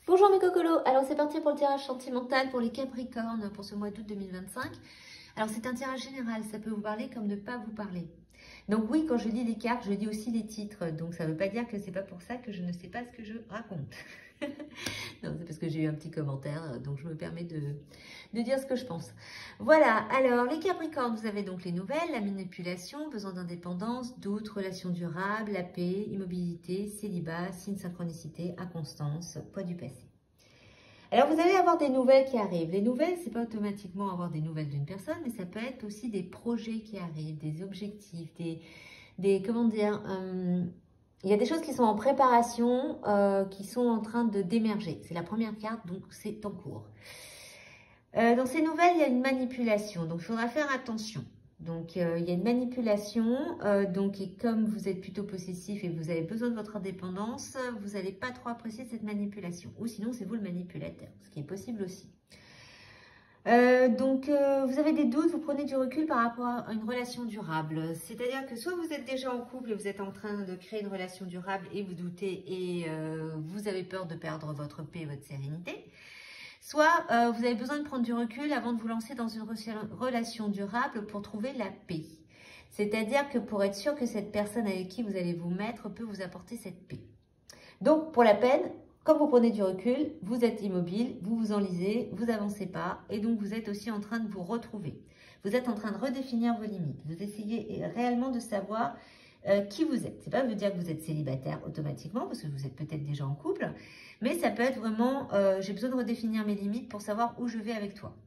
Bonjour mes cocolos, alors c'est parti pour le tirage sentimental pour les Capricornes pour ce mois d'août 2025. Alors c'est un tirage général, ça peut vous parler comme ne pas vous parler. Donc oui, quand je lis les cartes, je lis aussi les titres, donc ça ne veut pas dire que c'est pas pour ça que je ne sais pas ce que je raconte. Non, c'est parce que j'ai eu un petit commentaire, donc je me permets de dire ce que je pense. Voilà, alors les Capricornes, vous avez donc les nouvelles, la manipulation, besoin d'indépendance, doute, relations durables, la paix, immobilité, célibat, signe synchronicité, inconstance, poids du passé. Alors vous allez avoir des nouvelles qui arrivent. Les nouvelles, c'est pas automatiquement avoir des nouvelles d'une personne, mais ça peut être aussi des projets qui arrivent, des objectifs, comment dire, il y a des choses qui sont en préparation, qui sont en train d'émerger. C'est la première carte, donc c'est en cours. Dans ces nouvelles, il y a une manipulation, donc il faudra faire attention. Donc, il y a une manipulation, et comme vous êtes plutôt possessif et que vous avez besoin de votre indépendance, vous n'allez pas trop apprécier cette manipulation. Ou sinon, c'est vous le manipulateur, ce qui est possible aussi. Vous avez des doutes, vous prenez du recul par rapport à une relation durable. C'est-à-dire que soit vous êtes déjà en couple et vous êtes en train de créer une relation durable et vous doutez et vous avez peur de perdre votre paix et votre sérénité. Soit vous avez besoin de prendre du recul avant de vous lancer dans une relation durable pour trouver la paix. C'est-à-dire que pour être sûr que cette personne avec qui vous allez vous mettre peut vous apporter cette paix. Donc, pour la peine, quand vous prenez du recul, vous êtes immobile, vous vous enlisez, vous n'avancez pas et donc vous êtes aussi en train de vous retrouver. Vous êtes en train de redéfinir vos limites. Vous essayez réellement de savoir qui vous êtes. C'est pas vous dire que vous êtes célibataire automatiquement parce que vous êtes peut-être déjà en couple, mais ça peut être vraiment j'ai besoin de redéfinir mes limites pour savoir où je vais avec toi.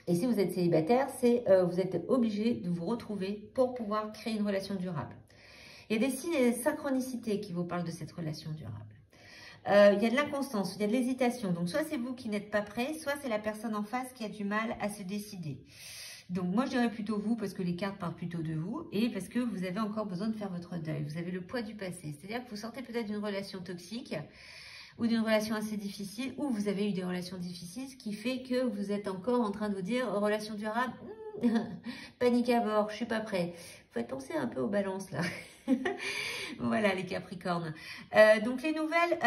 Et si vous êtes célibataire, vous êtes obligé de vous retrouver pour pouvoir créer une relation durable. Il y a des signes et des synchronicités qui vous parlent de cette relation durable. Il y a de l'inconstance, il y a de l'hésitation. Donc, soit c'est vous qui n'êtes pas prêt, soit c'est la personne en face qui a du mal à se décider. Donc, moi, je dirais plutôt vous parce que les cartes parlent plutôt de vous et parce que vous avez encore besoin de faire votre deuil. Vous avez le poids du passé. C'est-à-dire que vous sortez peut-être d'une relation toxique ou d'une relation assez difficile ou vous avez eu des relations difficiles, ce qui fait que vous êtes encore en train de vous dire relation durable, panique à bord, je suis pas prêt. Vous faites penser un peu aux balances là. Voilà les Capricornes. Donc les nouvelles,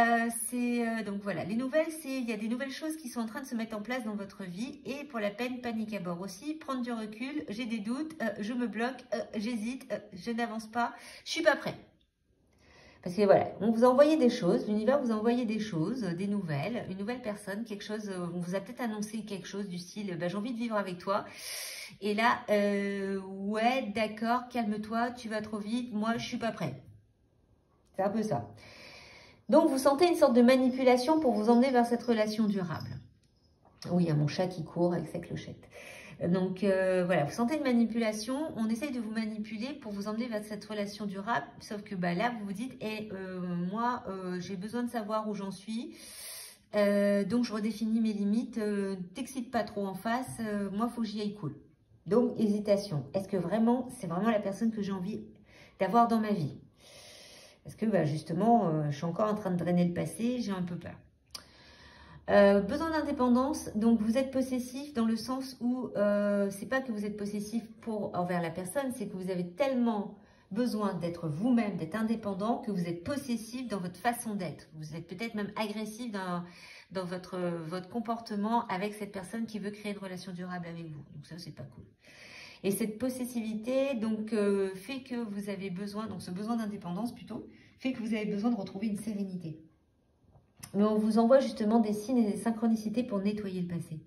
les nouvelles, il y a des nouvelles choses qui sont en train de se mettre en place dans votre vie et pour la peine, panique à bord aussi, prendre du recul, j'ai des doutes, je me bloque, j'hésite, je n'avance pas, je suis pas prêt. Parce que voilà, on vous a envoyé des choses, l'univers vous a envoyé des choses, des nouvelles, une nouvelle personne, quelque chose, on vous a peut-être annoncé quelque chose du style, j'ai envie de vivre avec toi. Et là, ouais, d'accord, calme-toi, tu vas trop vite, moi je suis pas prêt. C'est un peu ça. Donc, vous sentez une sorte de manipulation pour vous emmener vers cette relation durable. Oui, il y a mon chat qui court avec sa clochette. Donc, voilà, vous sentez une manipulation. On essaye de vous manipuler pour vous emmener vers cette relation durable. Sauf que là, vous vous dites, moi, j'ai besoin de savoir où j'en suis. Donc, je redéfinis mes limites. T'excite pas trop en face. Moi, il faut que j'y aille cool. Donc, hésitation. Est-ce que vraiment, c'est vraiment la personne que j'ai envie d'avoir dans ma vie ? Parce que justement, je suis encore en train de drainer le passé, j'ai un peu peur. Besoin d'indépendance, donc vous êtes possessif dans le sens où c'est pas que vous êtes possessif envers la personne, c'est que vous avez tellement besoin d'être vous-même, d'être indépendant, que vous êtes possessif dans votre façon d'être. Vous êtes peut-être même agressif dans votre comportement avec cette personne qui veut créer une relation durable avec vous. Donc ça, c'est pas cool. Et cette possessivité fait que vous avez besoin, donc ce besoin d'indépendance plutôt, fait que vous avez besoin de retrouver une sérénité. Mais on vous envoie justement des signes et des synchronicités pour nettoyer le passé.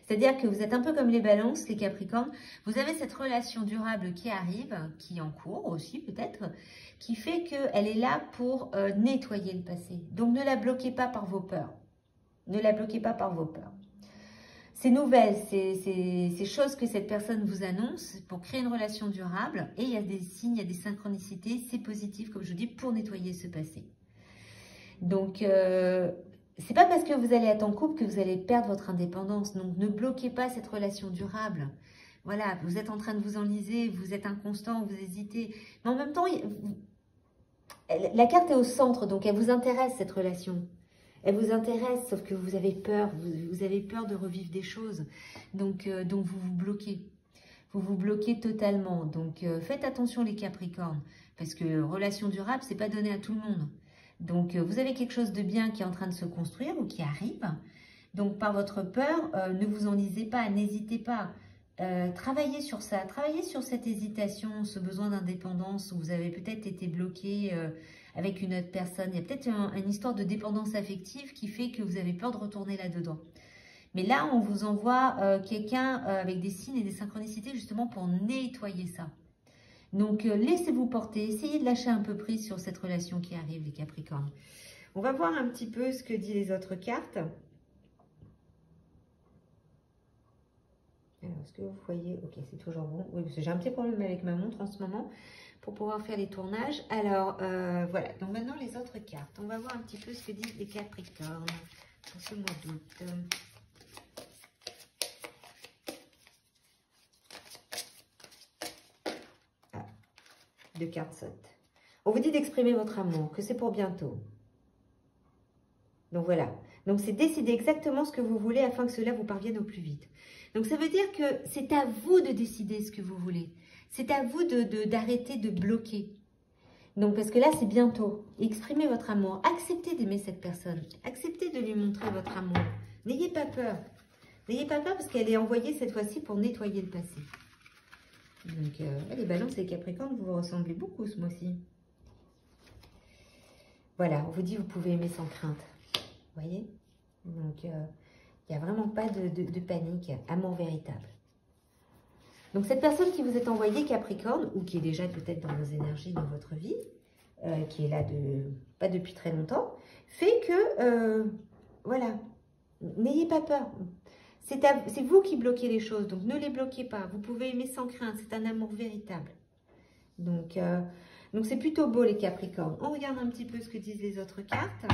C'est-à-dire que vous êtes un peu comme les balances, les capricornes. Vous avez cette relation durable qui arrive, qui est en cours aussi peut-être, qui fait qu'elle est là pour nettoyer le passé. Donc ne la bloquez pas par vos peurs. Ne la bloquez pas par vos peurs. Ces nouvelles, ces choses que cette personne vous annonce pour créer une relation durable. Et il y a des signes, il y a des synchronicités, c'est positif, comme je vous dis, pour nettoyer ce passé. Donc, c'est pas parce que vous allez être en couple que vous allez perdre votre indépendance. Donc, ne bloquez pas cette relation durable. Voilà, vous êtes en train de vous enliser, vous êtes inconstant, vous hésitez. Mais en même temps, la carte est au centre, donc elle vous intéresse, cette relation. Elle vous intéresse, sauf que vous avez peur. Vous avez peur de revivre des choses. Donc vous vous bloquez. Vous vous bloquez totalement. Donc, faites attention les Capricornes. Parce que relation durable, c'est pas donné à tout le monde. Donc, vous avez quelque chose de bien qui est en train de se construire ou qui arrive. Donc, par votre peur, ne vous enlisez pas, n'hésitez pas. Travaillez sur ça, travaillez sur cette hésitation, ce besoin d'indépendance où vous avez peut-être été bloqué avec une autre personne. Il y a peut-être une histoire de dépendance affective qui fait que vous avez peur de retourner là-dedans. Mais là, on vous envoie quelqu'un avec des signes et des synchronicités justement pour nettoyer ça. Donc, laissez-vous porter, essayez de lâcher un peu prise sur cette relation qui arrive, les Capricornes. On va voir un petit peu ce que disent les autres cartes. Alors, est-ce que vous voyez? Ok, c'est toujours bon. Oui, parce que j'ai un petit problème avec ma montre en ce moment pour pouvoir faire les tournages. Alors, voilà. Donc, maintenant, les autres cartes. On va voir un petit peu ce que disent les Capricornes pour ce mois d'août. Ah, deux cartes sautent. On vous dit d'exprimer votre amour, que c'est pour bientôt. Donc, voilà. Donc, c'est décider exactement ce que vous voulez afin que cela vous parvienne au plus vite. Donc, ça veut dire que c'est à vous de décider ce que vous voulez. C'est à vous d'arrêter de bloquer. Donc, parce que là, c'est bientôt. Exprimez votre amour. Acceptez d'aimer cette personne. Acceptez de lui montrer votre amour. N'ayez pas peur. N'ayez pas peur parce qu'elle est envoyée cette fois-ci pour nettoyer le passé. Donc, les balances et les capricornes, vous vous ressemblez beaucoup ce mois-ci. Voilà, on vous dit vous pouvez aimer sans crainte. Vous voyez? Donc, il n'y a vraiment pas de panique. Amour véritable. Donc, cette personne qui vous est envoyée, Capricorne, ou qui est déjà peut-être dans vos énergies, dans votre vie, qui est là pas depuis très longtemps, fait que, voilà, n'ayez pas peur. C'est vous qui bloquez les choses, donc ne les bloquez pas. Vous pouvez aimer sans crainte, c'est un amour véritable. Donc c'est plutôt beau les Capricornes. On regarde un petit peu ce que disent les autres cartes.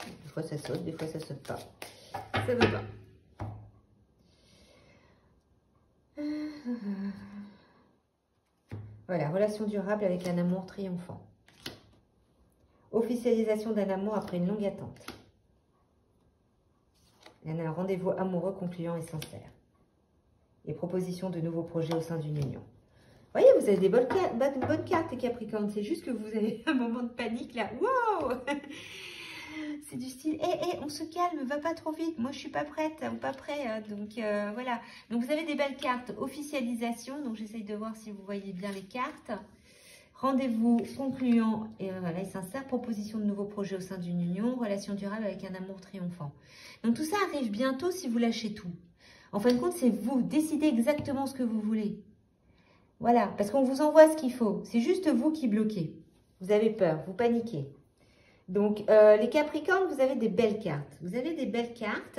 Des fois ça saute, des fois ça saute pas. Ça veut pas. Voilà, relation durable avec un amour triomphant. Officialisation d'un amour après une longue attente. Un rendez-vous amoureux concluant et sincère. Et proposition de nouveaux projets au sein d'une union. Vous voyez, vous avez des bonnes cartes, les Capricornes. C'est juste que vous avez un moment de panique là. Wow! C'est du style, on se calme, va pas trop vite. Moi, je suis pas prête ou pas prêt. Hein. Donc, voilà. Donc, vous avez des belles cartes. Officialisation. Donc, j'essaye de voir si vous voyez bien les cartes. Rendez-vous concluant et voilà, sincère. Proposition de nouveaux projets au sein d'une union. Relation durable avec un amour triomphant. Donc, tout ça arrive bientôt si vous lâchez tout. En fin de compte, c'est vous. Décidez exactement ce que vous voulez. Voilà. Parce qu'on vous envoie ce qu'il faut. C'est juste vous qui bloquez. Vous avez peur. Vous paniquez. Donc, les Capricornes, vous avez des belles cartes. Vous avez des belles cartes.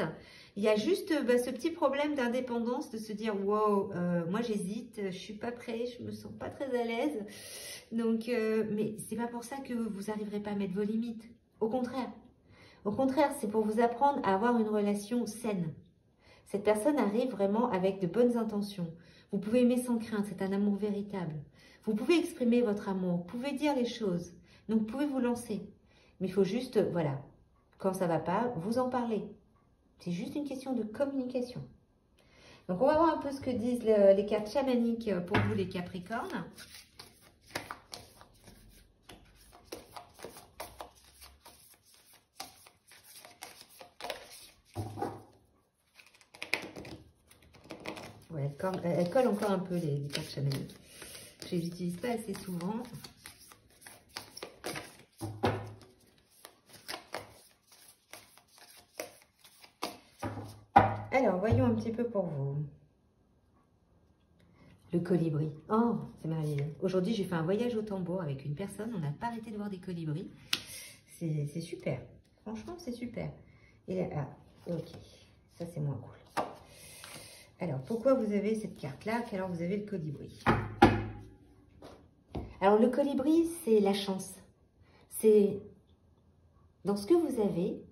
Il y a juste ce petit problème d'indépendance, de se dire, wow, moi j'hésite, je suis pas prêt, je me sens pas très à l'aise. Donc, mais c'est pas pour ça que vous n'arriverez pas à mettre vos limites. Au contraire. Au contraire, c'est pour vous apprendre à avoir une relation saine. Cette personne arrive vraiment avec de bonnes intentions. Vous pouvez aimer sans crainte, c'est un amour véritable. Vous pouvez exprimer votre amour, vous pouvez dire les choses. Donc, vous pouvez vous lancer. Mais il faut juste, voilà, quand ça ne va pas, vous en parlez. C'est juste une question de communication. Donc, on va voir un peu ce que disent les cartes chamaniques pour vous, les Capricornes. Ouais, elle colle encore un peu les cartes chamaniques. Je ne les utilise pas assez souvent. Alors, voyons un petit peu pour vous. Le colibri. Oh, c'est merveilleux. Aujourd'hui, j'ai fait un voyage au tambour avec une personne. On n'a pas arrêté de voir des colibris. C'est super. Franchement, c'est super. Et là, ah, ok. Ça, c'est moins cool. Alors, pourquoi vous avez cette carte-là qu'alors vous avez le colibri? Alors, le colibri, c'est la chance. C'est dans ce que vous avez,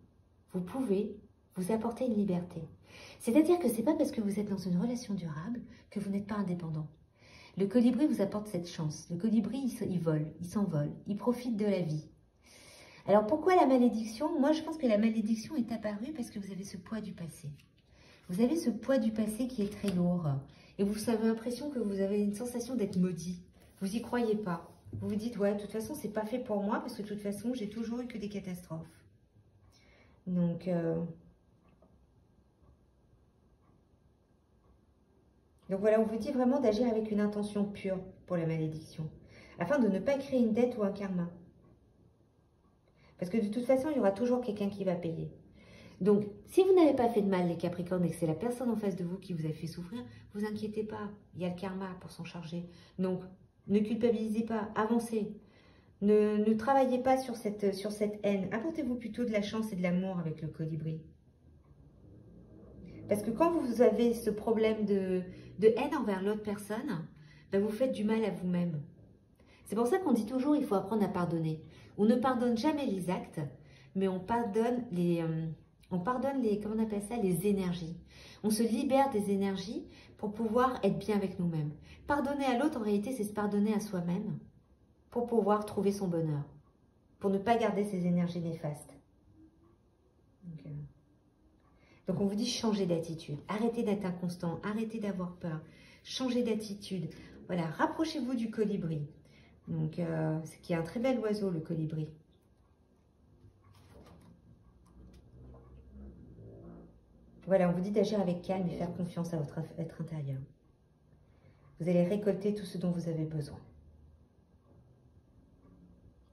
vous pouvez vous apporter une liberté. C'est-à-dire que ce n'est pas parce que vous êtes dans une relation durable que vous n'êtes pas indépendant. Le colibri vous apporte cette chance. Le colibri, il vole, il s'envole, il profite de la vie. Alors, pourquoi la malédiction? Moi, je pense que la malédiction est apparue parce que vous avez ce poids du passé. Vous avez ce poids du passé qui est très lourd. Et vous avez l'impression que vous avez une sensation d'être maudit. Vous n'y croyez pas. Vous vous dites, ouais, de toute façon, c'est pas fait pour moi parce que de toute façon, j'ai toujours eu que des catastrophes. Donc voilà, on vous dit vraiment d'agir avec une intention pure pour la malédiction, afin de ne pas créer une dette ou un karma. Parce que de toute façon, il y aura toujours quelqu'un qui va payer. Donc, si vous n'avez pas fait de mal, les Capricornes, et que c'est la personne en face de vous qui vous a fait souffrir, vous inquiétez pas, il y a le karma pour s'en charger. Donc, ne culpabilisez pas, avancez. Ne travaillez pas sur cette haine. Apportez-vous plutôt de la chance et de l'amour avec le colibri. Parce que quand vous avez ce problème de haine envers l'autre personne, ben vous faites du mal à vous-même. C'est pour ça qu'on dit toujours il faut apprendre à pardonner. On ne pardonne jamais les actes, mais on pardonne les comment on appelle ça, les énergies. On se libère des énergies pour pouvoir être bien avec nous-mêmes. Pardonner à l'autre, en réalité, c'est se pardonner à soi-même pour pouvoir trouver son bonheur, pour ne pas garder ces énergies néfastes. Donc on vous dit changer d'attitude, arrêtez d'être inconstant, arrêtez d'avoir peur, changez d'attitude. Voilà, rapprochez-vous du colibri. Donc, c'est qui est un très bel oiseau, le colibri. Voilà, on vous dit d'agir avec calme et faire confiance à votre être intérieur. Vous allez récolter tout ce dont vous avez besoin.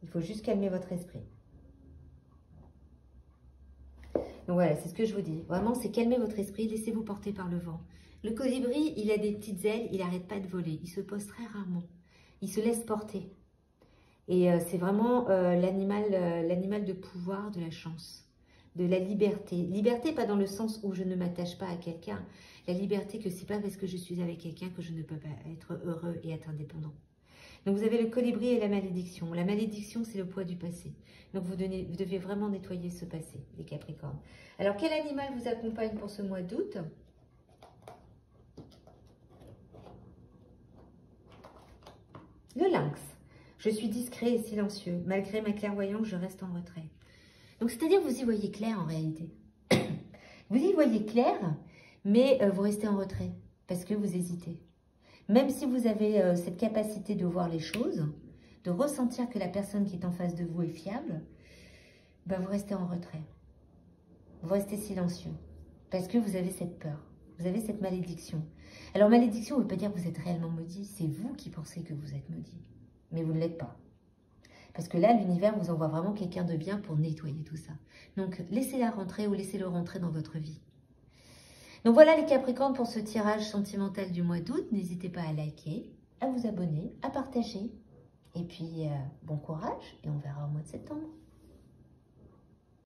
Il faut juste calmer votre esprit. Donc voilà, c'est ce que je vous dis. Vraiment, c'est calmer votre esprit, laissez-vous porter par le vent. Le colibri, il a des petites ailes, il n'arrête pas de voler. Il se pose très rarement. Il se laisse porter. Et c'est vraiment l'animal de pouvoir, de la chance, de la liberté. Liberté, pas dans le sens où je ne m'attache pas à quelqu'un. La liberté que c'est pas parce que je suis avec quelqu'un que je ne peux pas être heureux et être indépendant. Donc vous avez le colibri et la malédiction. La malédiction, c'est le poids du passé. Donc vous devez vraiment nettoyer ce passé, les Capricornes. Alors quel animal vous accompagne pour ce mois d'août ? Le lynx. Je suis discret et silencieux. Malgré ma clairvoyance, je reste en retrait. Donc c'est-à-dire que vous y voyez clair en réalité. Vous y voyez clair, mais vous restez en retrait parce que vous hésitez. Même si vous avez cette capacité de voir les choses, de ressentir que la personne qui est en face de vous est fiable, ben vous restez en retrait. Vous restez silencieux parce que vous avez cette peur, vous avez cette malédiction. Alors malédiction ne veut pas dire que vous êtes réellement maudit, c'est vous qui pensez que vous êtes maudit, mais vous ne l'êtes pas. Parce que là, l'univers vous envoie vraiment quelqu'un de bien pour nettoyer tout ça. Donc laissez-la rentrer ou laissez-le rentrer dans votre vie. Donc voilà les Capricornes pour ce tirage sentimental du mois d'août. N'hésitez pas à liker, à vous abonner, à partager. Et puis bon courage et on verra au mois de septembre.